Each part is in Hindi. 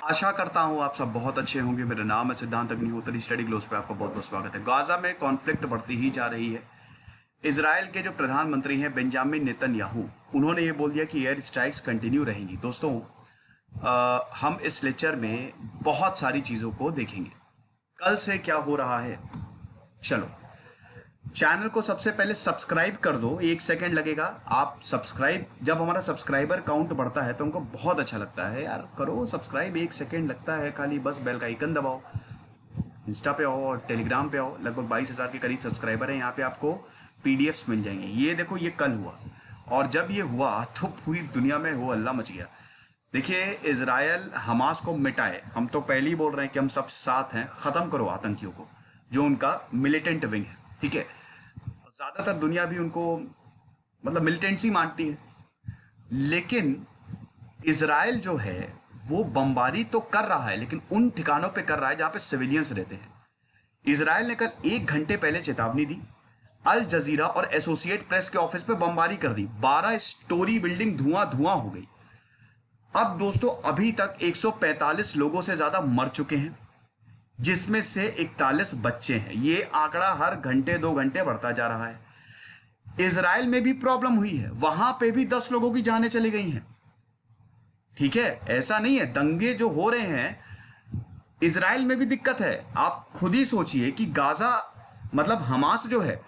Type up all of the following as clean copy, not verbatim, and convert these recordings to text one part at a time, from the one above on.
आशा करता हूँ आप सब बहुत अच्छे होंगे। मेरा नाम है सिद्धांत अग्निहोत्री। स्टडी ग्लोस पे आपका बहुत बहुत स्वागत है। गाजा में कॉन्फ्लिक्ट बढ़ती ही जा रही है। इसराइल के जो प्रधानमंत्री हैं बेंजामिन नेतन्याहू, उन्होंने ये बोल दिया कि एयर स्ट्राइक्स कंटिन्यू रहेंगी। दोस्तों, हम इस लेक्चर में बहुत सारी चीज़ों को देखेंगे। कल से क्या हो रहा है, चलो चैनल को सबसे पहले सब्सक्राइब कर दो। 1 सेकंड लगेगा। आप सब्सक्राइब, जब हमारा सब्सक्राइबर काउंट बढ़ता है तो हमको बहुत अच्छा लगता है यार। करो सब्सक्राइब, 1 सेकंड लगता है खाली, बस बेल का आइकन दबाओ। इंस्टा पे आओ और टेलीग्राम पे आओ। लगभग 22,000 के करीब सब्सक्राइबर हैं। यहाँ पे आपको पीडीएफ्स मिल जाएंगे। ये देखो, ये कल हुआ और जब ये हुआ तो पूरी दुनिया में हो हल्ला मच गया। देखिए, इजराइल हमास को मिटाए। हम तो पहले ही बोल रहे हैं कि हम सब साथ हैं। खत्म करो आतंकियों को, जो उनका मिलिटेंट विंग है। ठीक है, ज्यादातर दुनिया भी उनको मतलब मिलिटेंसी मानती है, लेकिन इजराइल जो है वो बमबारी तो कर रहा है, लेकिन उन ठिकानों पे कर रहा है जहां पे सिविलियंस रहते हैं। इजराइल ने कल 1 घंटे पहले चेतावनी दी। अल जजीरा और एसोसिएट प्रेस के ऑफिस पे बमबारी कर दी। 12 स्टोरी बिल्डिंग धुआं धुआं हो गई। अब दोस्तों, अभी तक 145 लोगों से ज्यादा मर चुके हैं, जिसमें से 41 बच्चे हैं। ये आंकड़ा हर घंटे 2 घंटे बढ़ता जा रहा है। इजराइल में भी प्रॉब्लम हुई है, वहां पे भी 10 लोगों की जानें चली गई हैं। ठीक है, ऐसा नहीं है। दंगे जो हो रहे हैं, इजराइल में भी दिक्कत है। आप खुद ही सोचिए कि गाजा मतलब हमास जो है,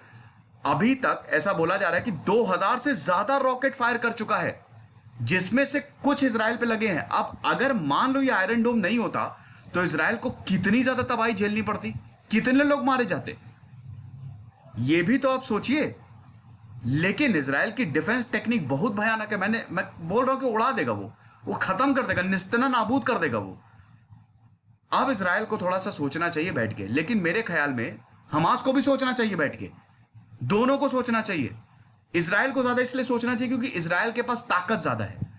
अभी तक ऐसा बोला जा रहा है कि 2000 से ज्यादा रॉकेट फायर कर चुका है, जिसमें से कुछ इजराइल पे लगे हैं। अब अगर मान लो ये आयरन डोम नहीं होता तो इजराइल को कितनी ज्यादा तबाही झेलनी पड़ती, कितने लोग मारे जाते, ये भी तो आप सोचिए। लेकिन इजराइल की डिफेंस टेक्निक बहुत भयानक है। मैं बोल रहा हूं कि उड़ा देगा, वो खत्म कर देगा, निस्तना नाबूद कर देगा वो। अब इजराइल को थोड़ा सा सोचना चाहिए बैठ के, लेकिन मेरे ख्याल में हमास को भी सोचना चाहिए बैठ के। दोनों को सोचना चाहिए। इजराइल को ज्यादा इसलिए सोचना चाहिए क्योंकि इजराइल के पास ताकत ज्यादा है।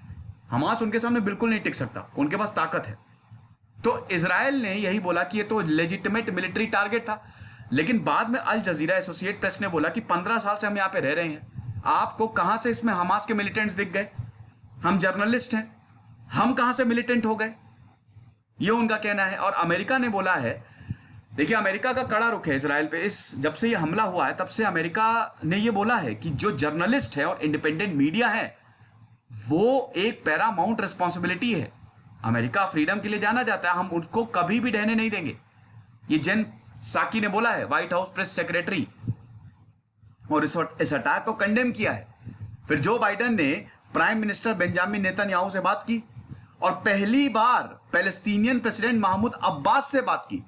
हमास उनके सामने बिल्कुल नहीं टिक सकता, उनके पास ताकत है। तो इजराइल ने यही बोला कि ये तो लेजिटिमेट मिलिट्री टारगेट था, लेकिन बाद में अल जजीरा एसोसिएट प्रेस ने बोला कि 15 साल से हम यहां पे रह रहे हैं, आपको कहां से इसमें हमास के मिलिटेंट्स दिख गए? हम जर्नलिस्ट हैं, हम कहां से मिलिटेंट हो गए? ये उनका कहना है। और अमेरिका ने बोला है, देखिए अमेरिका का कड़ा रुख है इजराइल पे। इस जब से ये हमला हुआ है तब से अमेरिका ने ये बोला है कि जो जर्नलिस्ट है और इंडिपेंडेंट मीडिया है, वो एक पैरामाउंट रिस्पॉन्सिबिलिटी है। अमेरिका फ्रीडम के लिए जाना जाता है, हम उनको कभी भी ढहने नहीं देंगे। ये जेन साकी ने बोला है, व्हाइट हाउस प्रेस सेक्रेटरी, और इस अटैक को कंडेम किया है। फिर जो बाइडेन ने प्राइम मिनिस्टर बेंजामिन नेतन्याहू से बात की और पहली बार पैलेस्टीनियन प्रेसिडेंट महमूद अब्बास से बात की।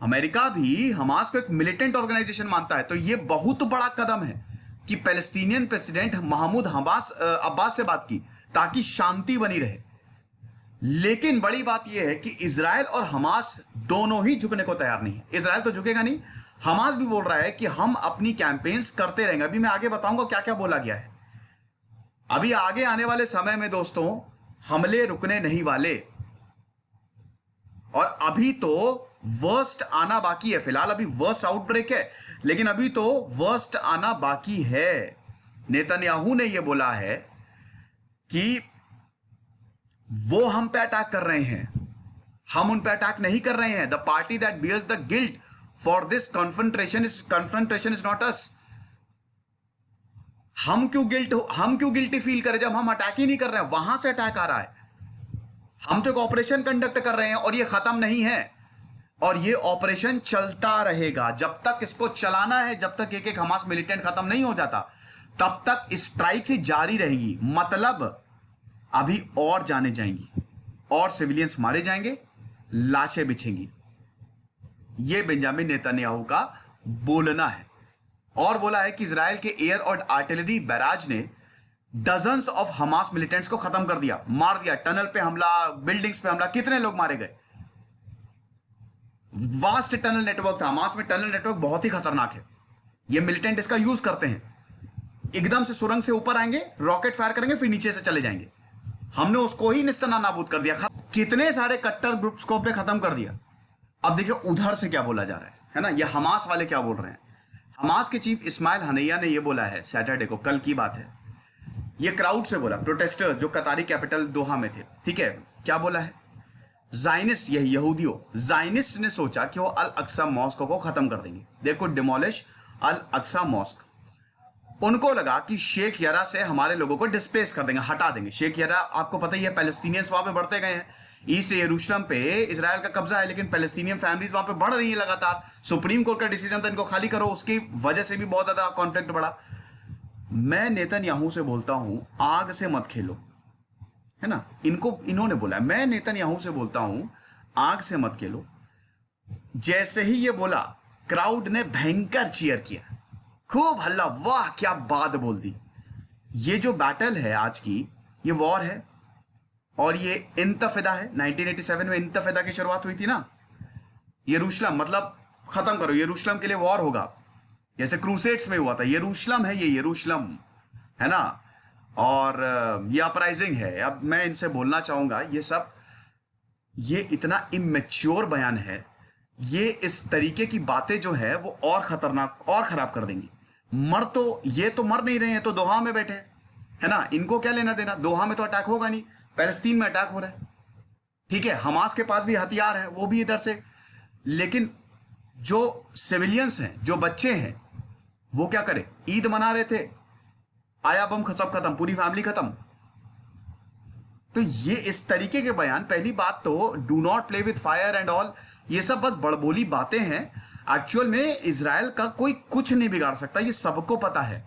अमेरिका भी हमास को एक मिलिटेंट ऑर्गेनाइजेशन मानता है, तो यह बहुत बड़ा कदम है कि पैलेस्टीनियन प्रेसिडेंट महमूद अब्बास से बात की ताकि शांति बनी रहे। लेकिन बड़ी बात यह है कि इजराइल और हमास दोनों ही झुकने को तैयार नहीं है। इजराइल तो झुकेगा नहीं, हमास भी बोल रहा है कि हम अपनी कैंपेन्स करते रहेंगे। अभी मैं आगे बताऊंगा क्या क्या बोला गया है। अभी आगे आने वाले समय में दोस्तों हमले रुकने नहीं वाले, और अभी तो वर्स्ट आना बाकी है। फिलहाल अभी वर्स्ट आउटब्रेक है, लेकिन अभी तो वर्स्ट आना बाकी है। नेतन्याहू ने यह बोला है कि वो हम पे अटैक कर रहे हैं, हम उन पे अटैक नहीं कर रहे हैं। The party that bears the guilt for this confrontation is not us. हम क्यों गिल्टी फील करें जब हम अटैक ही नहीं कर रहे हैं? वहां से अटैक आ रहा है। हम तो एक ऑपरेशन कंडक्ट कर रहे हैं और ये खत्म नहीं है, और ये ऑपरेशन चलता रहेगा जब तक इसको चलाना है। जब तक एक एक हमास मिलिटेंट खत्म नहीं हो जाता, तब तक स्ट्राइक ही जारी रहेगी। मतलब अभी और जाने जाएंगी और सिविलियंस मारे जाएंगे, लाशें बिछेंगी। यह बेंजामिन नेतन्याहू का बोलना है। और बोला है कि इजराइल के एयर और आर्टिलरी बैराज ने डजन्स ऑफ हमास मिलिटेंट्स को खत्म कर दिया, मार दिया। टनल पे हमला, बिल्डिंग्स पे हमला, कितने लोग मारे गए? वास्ट टनल नेटवर्क था। हमास में टनल नेटवर्क बहुत ही खतरनाक है। ये मिलिटेंट इसका यूज करते हैं। एकदम से सुरंग से ऊपर आएंगे, रॉकेट फायर करेंगे, फिर नीचे से चले जाएंगे। हमने उसको ही निस्तना नाबूद कर दिया। कितने सारे कट्टर ग्रुप्स को अपने खत्म कर दिया। अब देखिए उधर से क्या बोला जा रहा है ना? ये हमास वाले क्या बोल रहे हैं। हमास के चीफ इस्माइल हनैया ने यह बोला है सैटरडे को, कल की बात है। ये क्राउड से बोला, प्रोटेस्टर्स जो कतारी कैपिटल दोहा में थे। ठीक है, क्या बोला है जायनिस्ट, यही यहूदियों, जायनिस्ट ने सोचा कि वो अल अक्सा मॉस्क को खत्म कर देंगे, they could demolish Al Aqsa mosque. उनको लगा कि शेख यरा से हमारे लोगों को डिस्प्लेस कर देंगे, हटा देंगे। शेख यरा आपको पता ही है, पैलेस्टीनियंस वहां पे बढ़ते गए हैं, ईस्ट यरूशलेम पे इजराइल का कब्जा है, लेकिन पैलेस्टीनियन फैमिलीज वहां पे बढ़ रही है लगातार। सुप्रीम कोर्ट का डिसीजन था इनको खाली करो, उसकी वजह से भी बहुत ज्यादा कॉन्फ्लिक्ट बढ़ा। मैं नेतन्याहू से बोलता हूं, आग से मत खेलो, है ना, इन्होंने बोला। मैं नेतन्याहू से बोलता हूं, आग से मत खेलो। जैसे ही ये बोला, क्राउड ने भयंकर चीयर किया, खूब हल्ला, वाह क्या बात बोल दी। ये जो बैटल है आज की, ये वॉर है और ये इंतफिदा है। 1987 में इंतफिदा की शुरुआत हुई थी ना, यरूशलेम मतलब खत्म करो, यरूशलेम के लिए वॉर होगा, जैसे क्रूसेड्स में हुआ था। यरूशलेम है, ये यरूशलेम है ना, और ये अपराइजिंग है। अब मैं इनसे बोलना चाहूंगा, ये सब ये इतना इमेच्योर बयान है, ये इस तरीके की बातें जो है वो और खतरनाक और खराब कर देंगी। ये तो मर नहीं रहे हैं, तो दोहा में बैठे हैं, है ना, इनको क्या लेना देना। दोहा में तो अटैक होगा नहीं, पैलेस्तीन में अटैक हो रहा है, ठीक है, हमास के पास भी हथियार है, वो भी इधर से। लेकिन जो सिविलियंस हैं, जो बच्चे हैं, वो क्या करें, ईद मना रहे थे, आया बम, सब खत्म, पूरी फैमिली खत्म। तो ये इस तरीके के बयान, पहली बात तो do not play with fire and all, ये सब बस बड़बोली बातें हैं। एक्चुअल में इजराइल का कोई कुछ नहीं बिगाड़ सकता, ये सबको पता है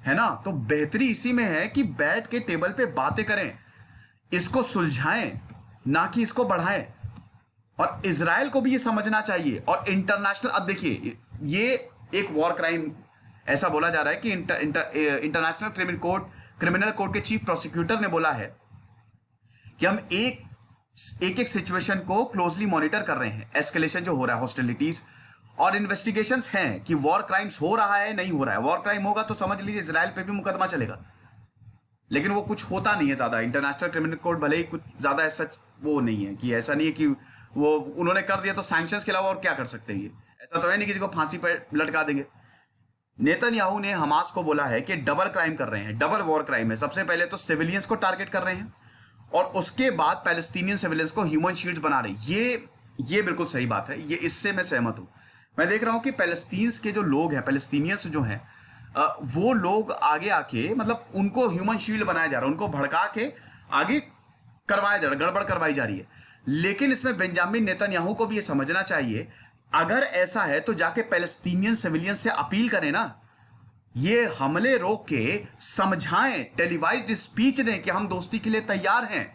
ना। तो बेहतरी इसी में है कि बैठ के टेबल पे बातें करें, इसको सुलझाएं, ना कि इसको बढ़ाएं। और इजराइल को भी ये समझना चाहिए। और इंटरनेशनल, अब देखिए, ये एक वॉर क्राइम ऐसा बोला जा रहा है कि इंटरनेशनल क्रिमिनल कोर्ट के चीफ प्रोसिक्यूटर ने बोला है कि हम एक सिचुएशन को क्लोजली मॉनिटर कर रहे हैं, एस्केलेशन जो हो रहा है, हॉस्टिलिटीज और इन्वेस्टिगेशंस हैं कि वॉर क्राइम्स हो रहा है नहीं हो रहा है। वॉर क्राइम होगा तो समझ लीजिए इजराइल पे भी मुकदमा चलेगा, लेकिन वो कुछ होता नहीं है ज्यादा। इंटरनेशनल क्रिमिनल कोर्ट भले ही कुछ ज्यादा ऐसा वो नहीं है, कि ऐसा नहीं है कि वो उन्होंने कर दिया तो सैंक्शंस के अलावा और क्या कर सकते हैं। ये ऐसा तो है नहीं किसी को फांसी पर लटका देंगे। नेतन्याहू ने हमास को बोला है कि डबल क्राइम कर रहे हैं, डबल वॉर क्राइम है। सबसे पहले तो सिविलियंस को टारगेट कर रहे हैं और उसके बाद पैलेस्टीनियन सिविलियंस को ह्यूमन शील्ड बना रहे हैं। ये बिल्कुल सही बात है, ये इससे मैं सहमत हूं। मैं देख रहा हूं कि पैलेस्टीन्स के जो लोग हैं, पैलेस्टीनियंस जो हैं, वो लोग आगे आके, मतलब उनको ह्यूमन शील्ड बनाया जा रहा है, उनको भड़का के आगे करवाया जा रहा है, गड़बड़ करवाई जा रही है। लेकिन इसमें बेंजामिन नेतन्याहू को भी ये समझना चाहिए, अगर ऐसा है तो जाके पैलेस्टीनियन सिविलियन से अपील करें ना, ये हमले रोक के समझाएं, टेलीवाइज्ड स्पीच दें कि हम दोस्ती के लिए तैयार हैं।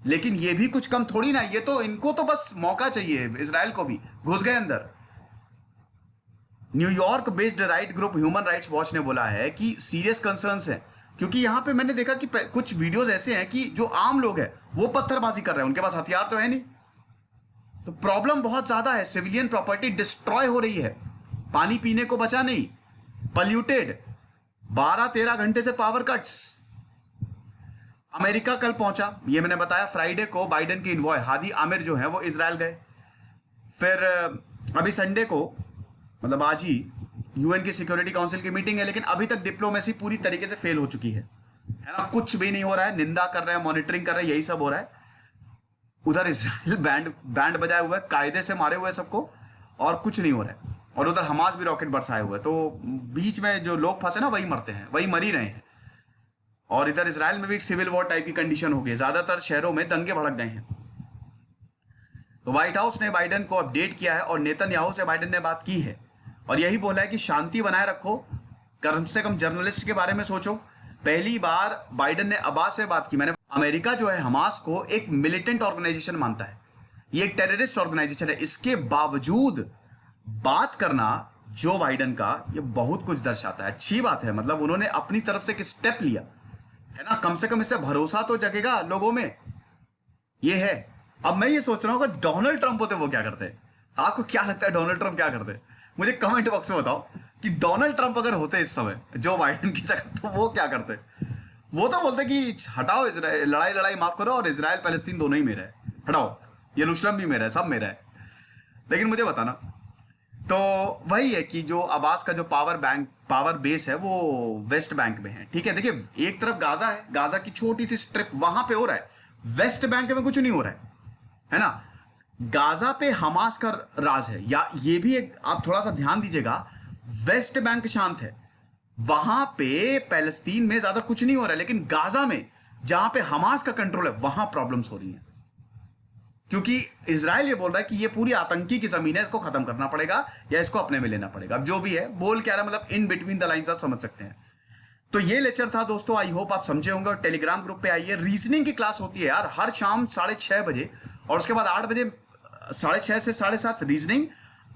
लेकिन ये भी कुछ कम थोड़ी ना, ये तो इनको तो बस मौका चाहिए, इजराइल को भी घुस गए अंदर। New York based right group human rights watch ने बोला है कि सीरियस कंसर्न्स हैं, क्योंकि यहां पे मैंने देखा कि कुछ वीडियोस ऐसे हैं कि जो आम लोग हैं वो पत्थरबाजी कर रहे हैं, उनके पास हथियार तो है नहीं। तो प्रॉब्लम बहुत ज्यादा है, सिविलियन प्रॉपर्टी डिस्ट्रॉय हो रही है, पानी पीने को बचा नहीं, पॉल्यूटेड, 12-13 घंटे से पावर कट्स। अमेरिका कल पहुंचा, ये मैंने बताया, फ्राइडे को बाइडेन के इन्वॉय हादी आमिर जो है वो इजराइल गए। फिर अभी संडे को, मतलब आज ही, यूएन की सिक्योरिटी काउंसिल की मीटिंग है, लेकिन अभी तक डिप्लोमेसी पूरी तरीके से फेल हो चुकी है ना, कुछ भी नहीं हो रहा है। निंदा कर रहे हैं, मॉनिटरिंग कर रहे हैं, यही सब हो रहा है। उधर इजराइल बैंड बजाए हुए है, कायदे से मारे हुए है सबको, और कुछ नहीं हो रहा है। और उधर हमास भी रॉकेट बरसाए हुए है। तो बीच में जो लोग फंसे ना, वही मरते हैं, वही मर ही रहे हैं। और इधर इजराइल में भी एक सिविल वॉर टाइप की कंडीशन हो गई, ज्यादातर शहरों में दंगे भड़क गए हैं। तो व्हाइट हाउस ने बाइडेन को अपडेट किया है और नेतन्याहू से बाइडेन ने बात की है और यही बोला है कि शांति बनाए रखो, कम से कम जर्नलिस्ट के बारे में सोचो। पहली बार बाइडेन ने अब्बास से बात की। मैंने, अमेरिका जो है हमास को एक मिलिटेंट ऑर्गेनाइजेशन मानता है, ये एक टेररिस्ट ऑर्गेनाइजेशन है। इसके बावजूद बात करना जो बाइडेन का, ये बहुत कुछ दर्शाता है। अच्छी बात है, मतलब उन्होंने अपनी तरफ से एक स्टेप लिया है ना, कम से कम इससे भरोसा तो जगेगा लोगों में, ये है। अब मैं ये सोच रहा हूं कि डोनाल्ड ट्रंप होते वो क्या करते? आपको क्या लगता है डोनाल्ड ट्रंप क्या करते? मुझे कमेंट बॉक्स में बताओ कि डोनाल्ड ट्रंप अगर होते इस समय जो बाइडेन की जगह, तो वो क्या करते? वो तो बोलते कि हटाओ इजराइल, लड़ाई माफ करो, और इजराइल पैलेस्तीन दोनों ही मेरा है, हटाओ, यरूशलेम भी मेरा है, सब मेरा है। लेकिन मुझे बताना, तो वही है कि जो अब्बास का जो पावर बेस है वो वेस्ट बैंक में है, ठीक है। देखिए, एक तरफ गाजा है, गाजा की छोटी सी स्ट्रिप वहां पे हो रहा है, वेस्ट बैंक में कुछ नहीं हो रहा है ना। गाजा पे हमास का राज है, या ये भी एक आप थोड़ा सा ध्यान दीजिएगा, वेस्ट बैंक शांत है, वहां पे पैलेस्तीन में ज्यादा कुछ नहीं हो रहा है, लेकिन गाजा में जहां पे हमास का कंट्रोल है वहां प्रॉब्लम्स हो रही हैं, क्योंकि इजराइल ये बोल रहा है कि ये पूरी आतंकी की जमीन है, इसको खत्म करना पड़ेगा या इसको अपने में लेना पड़ेगा। अब जो भी है बोल क्या रहा है, मतलब इन बिटवीन द लाइंस आप समझ सकते हैं। तो ये लेक्चर था दोस्तों, आई होप आप समझे होंगे। और टेलीग्राम ग्रुप पे आइए, रीजनिंग की क्लास होती है यार हर शाम 6:30 बजे, और उसके बाद 8 बजे 6:30 से 7:30 रीजनिंग,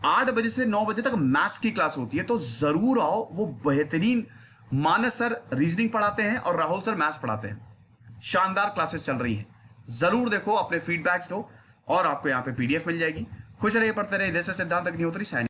8 बजे से 9 बजे तक मैथ्स की क्लास होती है। तो जरूर आओ, वो बेहतरीन मानस सर रीजनिंग पढ़ाते हैं और राहुल सर मैथ्स पढ़ाते हैं, शानदार क्लासेस चल रही हैं। जरूर देखो, अपने फीडबैक्स दो, और आपको यहाँ पे PDF मिल जाएगी। खुश रहिए, पढ़ते रहिए। जैसे सिद्धांत अग्निहोत्री साइन।